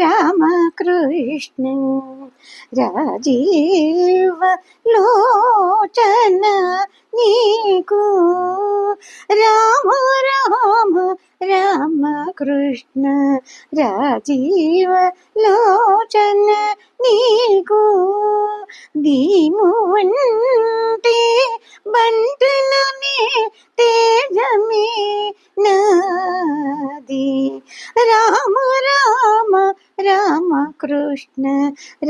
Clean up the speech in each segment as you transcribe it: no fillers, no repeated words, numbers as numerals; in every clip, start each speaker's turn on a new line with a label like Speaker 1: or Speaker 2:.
Speaker 1: రామకృష్ణ రాజీవ లోచన నీకు రామ రామ రామకృష్ణ రాజీవ లోచన నీకు దీము వంటి బంటులనే తేజమే నాది రామ రామ రామకృష్ణ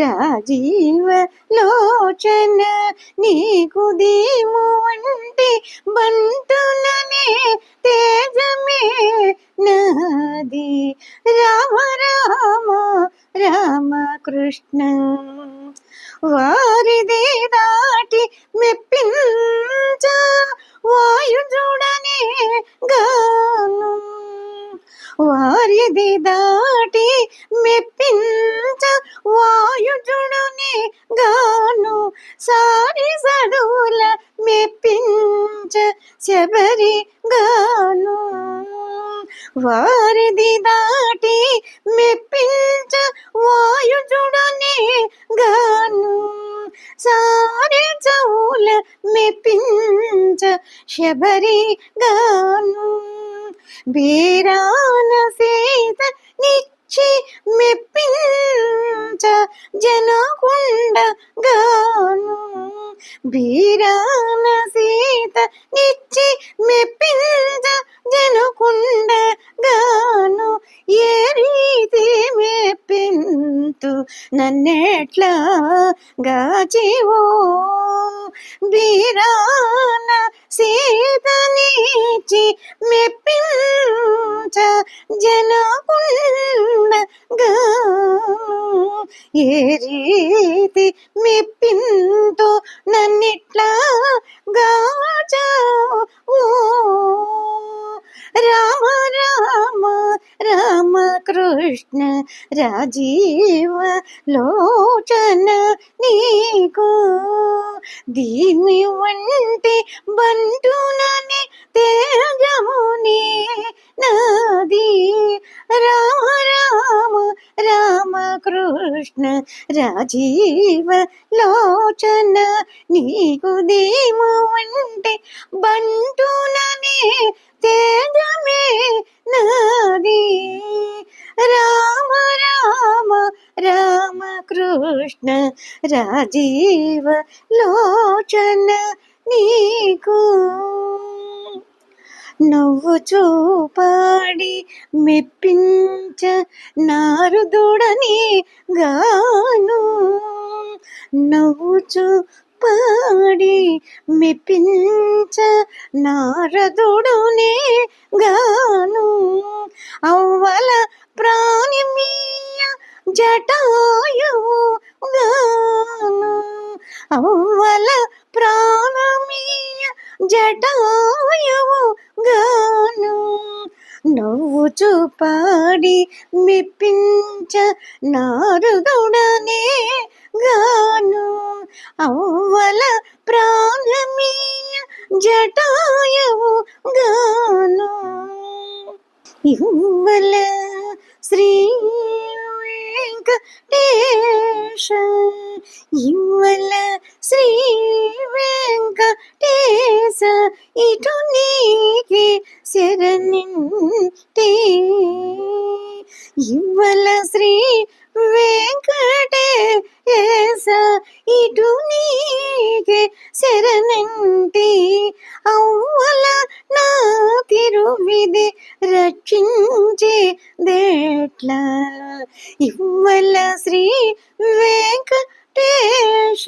Speaker 1: రాజీవ లోచన నీకు దీము వంటి బంటులనే తేజమే నాది రామ రామ రామకృష్ణ వారిది దాటి మెప్పించ వాయుజుడనే గాను వారిది దాటి మెప్పించ వాయుజుడనే గాను సారి సడుల మెప్పించ శబరి గాను వారిది దాటి మెప్పించ వాయుజుడనే గాను సారి చౌల మెప్పించ శబరి గాను బీరాన సీత నిచ్చి మెప్పించ జనకుండ గాను బీరాన సీత నిచ్చి మెప్పించ జనకుండ గాను ఏ రీతి మెప్పింతు నన్నెట్లా గాచివో బీరాన సీత నిచ్చి మెప్పించ జనకుండ గాను ఏ రీతి మెప్పింతో నన్నిట్లా గాచావో రామ రామ రామకృష్ణ రాజీవ లోచన నీకు దీని వంటి బంటునని తేజముని నాది రామ రామ రామకృష్ణ రాజీవ లోచన నీకు దీము వంటి బంటునని తేజమే నాది రామ రామ రామకృష్ణ రాజీవ లోచన నీకు నవ్వు చూపాడి మెప్పించ నారదుడని గాను నవ్వు చూపాడి మెప్పించ నారదుడునే గాను అవ్వల ప్రాణిమీయ జటాయువు గాను అవ్వల ప్రాణమీయ జటాయువు గాను నవ్వు చూపాడి మెప్పించ నారదుడనే గాను అవ్వల ప్రాణమీయ జటాయువు గాను ఇవ్వల శ్రీ వెంకటేశ ఇవ్వల శ్రీ వెంకటేశ ఇటు నీకే శరణింటే ఇవ్వల శ్రీ వెంకటేశ ఇటు నీకే శరణింటే అవ్వల నా తిరువిధి రక్షించే దేట్లా ఇవ్వల శ్రీ వెంకటేశ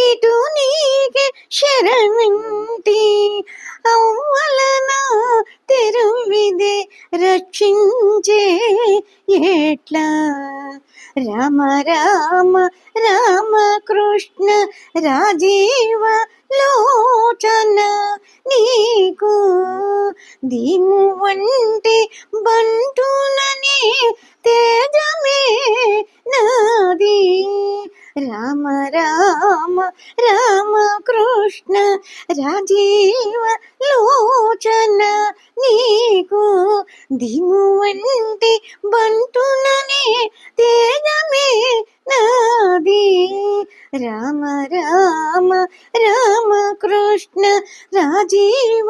Speaker 1: ఇటు నీకే శరణింటి అవ్వల నా తిరువిధి రక్షించే ఎట్లా రామ రామ రామకృష్ణ రాజీవ లోచన నీకు దీము వంటి బంటునని తేజమే నాది రామ రామ రామకృష్ణ రాజీవ లోచన నీకు దిము వంటి బంటుననే తేజమే నాది. రామ రామ రామ కృష్ణ రాజీవ